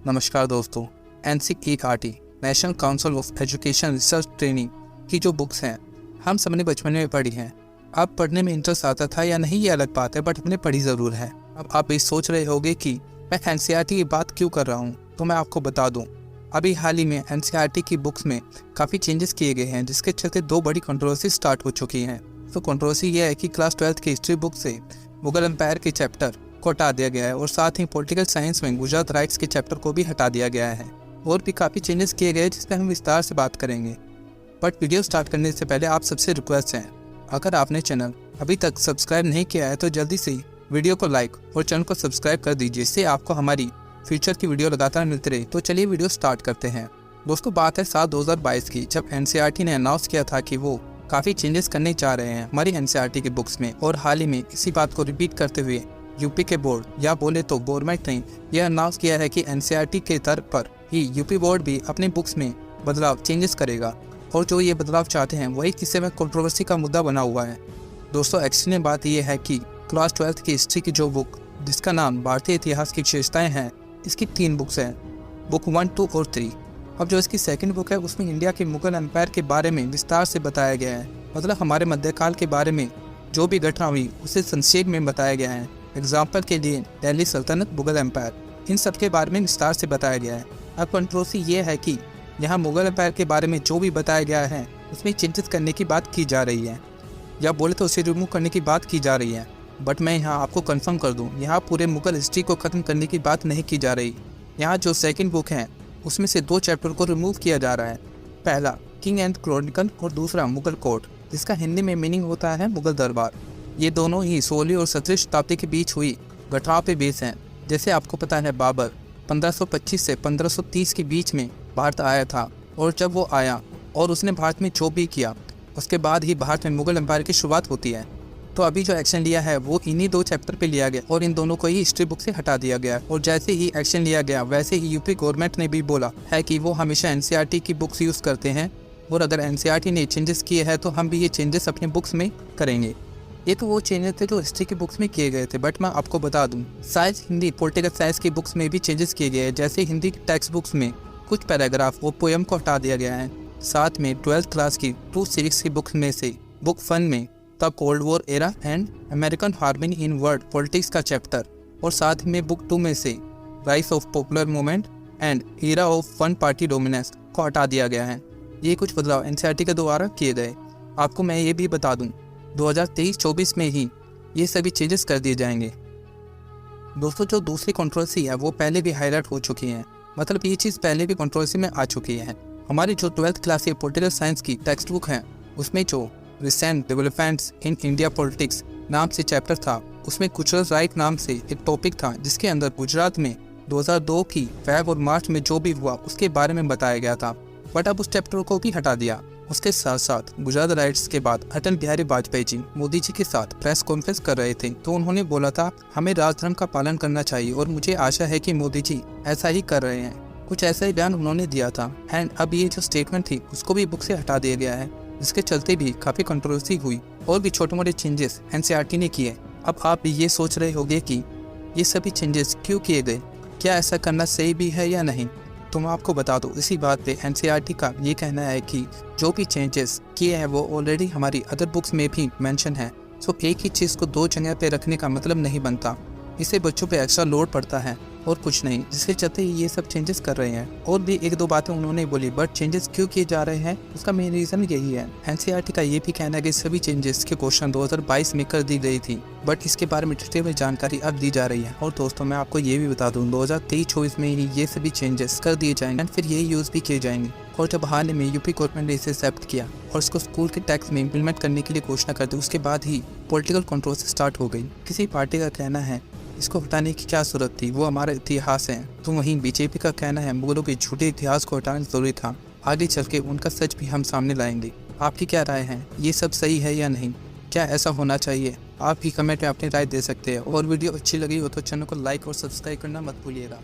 नमस्कार दोस्तों, NCERT national council of education research training की जो बुक्स हैं हम सबने बचपन में पढ़ी हैं। अब पढ़ने में इंटरेस्ट आता था या नहीं ये अलग बात है, बट हमने पढ़ी ज़रूर है। अब आप ये सोच रहे होंगे कि मैं NCERT की बात क्यों कर रहा हूँ, तो मैं आपको बता दूँ। अभी हाल ही में NCERT की बुक्स में काफ़ी चेंजेस किए गए हैं, जिसके चलते दो बड़ी कंट्रोवर्सी स्टार्ट हो चुकी हैं। तो कंट्रोवर्सी ये है कि क्लास 12th की हिस्ट्री बुक से मुगल एम्पायर के चैप्टर को हटा दिया गया है और साथ ही पॉलिटिकल साइंस में गुजरात राइट्स के चैप्टर को भी हटा दिया गया है। और भी काफ़ी चेंजेस किए गए जिस पर हम विस्तार से बात करेंगे। बट वीडियो स्टार्ट करने से पहले आप सबसे रिक्वेस्ट है, अगर आपने चैनल अभी तक सब्सक्राइब नहीं किया है तो जल्दी से वीडियो को लाइक और चैनल को सब्सक्राइब कर दीजिए, इससे आपको हमारी फ्यूचर की वीडियो लगातार मिलती रहे। तो चलिए वीडियो स्टार्ट करते हैं। दोस्तों, बात है 7/2022 की, जब NCERT ने अनाउंस किया था कि वो काफ़ी चेंजेस करने जा रहे हैं हमारी NCERT की बुक्स में। और हाल ही में इसी बात को रिपीट करते हुए यूपी के बोर्ड, या बोले तो गवर्नमेंट ने यह अनाउंस किया है कि NCERT के तर्ज पर ही यूपी बोर्ड भी अपने बुक्स में बदलाव चेंजेस करेगा। और जो ये बदलाव चाहते हैं वही किसी में कंट्रोवर्सी का मुद्दा बना हुआ है। दोस्तों, एक्चुअली बात यह है कि क्लास 12th की हिस्ट्री की जो बुक जिसका नाम भारतीय इतिहास की विशेषताएं हैं, इसकी 3 बुक्स हैं, बुक 1, 2 और 3। अब जो इसकी सेकंड बुक है उसमें इंडिया के मुगल एम्पायर के बारे में विस्तार से बताया गया है। मतलब हमारे मध्यकाल के बारे में जो भी घटना हुई उसे संक्षेप में बताया गया है। एग्जाम्पल के लिए दिल्ली सल्तनत, मुगल एम्पायर, इन सब के बारे में विस्तार से बताया गया है। अब कंट्रोवर्सी ये है कि यहाँ मुगल एम्पायर के बारे में जो भी बताया गया है उसमें चेंजेस करने की बात की जा रही है, या बोले तो उसे रिमूव करने की बात की जा रही है। बट मैं यहाँ आपको कंफर्म कर दूँ, यहाँ पूरे मुगल हिस्ट्री को ख़त्म करने की बात नहीं की जा रही। यहाँ जो सेकंड बुक है उसमें से 2 चैप्टर को रिमूव किया जा रहा है। पहला किंग एंड क्रॉनिकल और दूसरा मुगल कोर्ट, जिसका हिंदी में मीनिंग होता है मुगल दरबार। ये दोनों ही 16वीं और 17वीं शताब्दी के बीच हुई घटनाओं पे बेस हैं। जैसे आपको पता है, बाबर 1525 से 1530 के बीच में भारत आया था, और जब वो आया और उसने भारत में जो भी किया उसके बाद ही भारत में मुगल एम्पायर की शुरुआत होती है। तो अभी जो एक्शन लिया है वो इन्हीं 2 चैप्टर पे लिया गया और इन दोनों को ही हिस्ट्री बुक से हटा दिया गया। और जैसे ही एक्शन लिया गया वैसे ही यूपी गवर्नमेंट ने भी बोला है कि वो हमेशा NCERT की बुक्स यूज़ करते हैं, और अगर NCERT ने चेंजेस किए हैं तो हम भी ये चेंजेस अपने बुक्स में करेंगे। ये तो वो चेंजेस थे जो हिस्ट्री की बुक्स में किए गए थे। बट मैं आपको बता दूं, साइंस, हिंदी, पॉलिटिकल साइंस की बुक्स में भी चेंजेस किए गए हैं। जैसे हिंदी की टेक्स्ट बुक्स में कुछ पैराग्राफ और पोएम को हटा दिया गया है। साथ में 12th क्लास की 2 सीरीज की बुक्स में से बुक 1 में the cold war era and American harmony in world politics का चैप्टर, और साथ में बुक 2 में से rise of popular movement and era of one party dominance को हटा दिया गया है। ये कुछ बदलाव NCERT के द्वारा किए गए। आपको मैं ये भी बता दूं, 2023-24 में ही ये सभी चेंजेस कर दिए जाएंगे। दोस्तों, जो दूसरी कंट्रोवर्सी है वो पहले भी हाईलाइट हो चुकी है। मतलब ये चीज़ पहले भी कंट्रोवर्सी में आ चुकी है। हमारी जो 12th क्लास की पॉलिटिकल साइंस की टेक्स्ट बुक है उसमें जो recent developments in India politics नाम से चैप्टर था, उसमें गुजरात राइट नाम से एक टॉपिक था, जिसके अंदर गुजरात में 2002 की फेब और मार्च में जो भी हुआ उसके बारे में बताया गया था। बट अब उस चैप्टर को भी हटा दिया। उसके साथ साथ गुजरात राइट्स के बाद अटल बिहारी वाजपेयी जी मोदी जी के साथ प्रेस कॉन्फ्रेंस कर रहे थे, तो उन्होंने बोला था हमें राजधर्म का पालन करना चाहिए, और मुझे आशा है कि मोदी जी ऐसा ही कर रहे हैं। कुछ ऐसा ही बयान उन्होंने दिया था। एंड अब ये जो स्टेटमेंट थी उसको भी बुक से हटा दिया गया है, जिसके चलते भी काफ़ी कंट्रोवर्सी हुई और भी छोटे मोटे चेंजेस NCERT ने किए। अब आप ये सोच रहे होंगे कि ये सभी चेंजेस क्यों किए गए, क्या ऐसा करना सही भी है या नहीं। तो मैं आपको बता दूं, इसी बात पे NCERT का ये कहना है कि जो भी चेंजेस किए हैं वो ऑलरेडी हमारी अदर बुक्स में भी मेंशन है। सो एक ही चीज़ को 2 जगह पे रखने का मतलब नहीं बनता, इससे बच्चों पे एक्स्ट्रा लोड पड़ता है और कुछ नहीं, जिसके चलते ये सब चेंजेस कर रहे हैं। और भी 1-2 बातें उन्होंने बोली, बट चेंजेस क्यों किए जा रहे हैं उसका मेन रीज़न यही है। NCERT का ये भी कहना है कि सभी चेंजेस के क्वेश्चन 2022 में कर दी गई थी, बट इसके बारे में डिटेल में जानकारी अब दी जा रही है। और दोस्तों, मैं आपको ये भी बता दूं, 2023-24 में ही ये सभी चेंजेस कर दिए जाएंगे, फिर ये यूज़ भी किए जाएंगे। और जब हाल ही में यूपी गवर्नमेंट ने इसे एक्सेप्ट किया और इसको स्कूल के टेक्स्ट में इम्प्लीमेंट करने के लिए घोषणा कर दी, उसके बाद ही पॉलिटिकल कंट्रोवर्सी स्टार्ट हो गई। किसी पार्टी का कहना है इसको हटाने की क्या जरूरत थी, वो हमारा इतिहास है, तो वहीं बीजेपी का कहना है मुगलों के झूठे इतिहास को हटाना जरूरी था, आगे चल के उनका सच भी हम सामने लाएंगे। आपकी क्या राय है, ये सब सही है या नहीं, क्या ऐसा होना चाहिए? आप भी कमेंट में अपनी राय दे सकते हैं। और वीडियो अच्छी लगी हो तो चैनल को लाइक और सब्सक्राइब करना मत भूलिएगा।